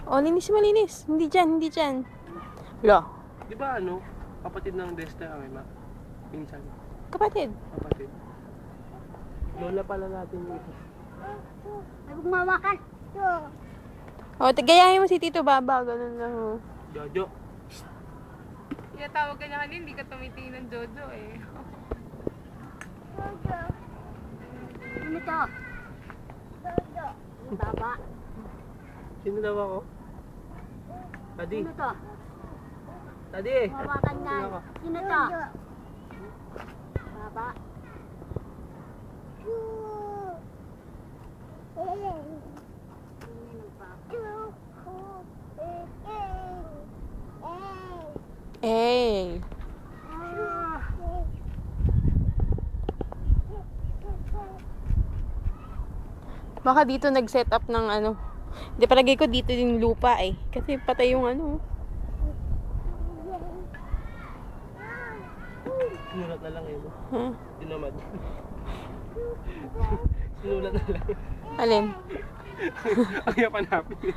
Oh, linis mo, linis. Hindi dyan, hindi dyan. Lo. Di ba ano? Kapatid ng Desta kami, ma? Pinsan. Kapatid. Kapatid. Lola pala natin yung ito. Ay, magmamakan. Oh, gayahin mo si Tito Baba. Ganun lang, oh. Jojo. Kaya tawag ka niya kanina, hindi ka tumitingin ng Jojo eh. Ano to? Baba. Sino daw ako? Tadi. Ano to? Tadi. Mawakan nga. Sino ako? Sino to? Baba. Eh. Baka dito nag-set up ng ano. Hindi, palagay ko dito yung lupa eh. Kasi patay yung ano. Sinulat na lang yun. Huh? Dinamad. Sinulat na lang. Alin? Ang yapanapin.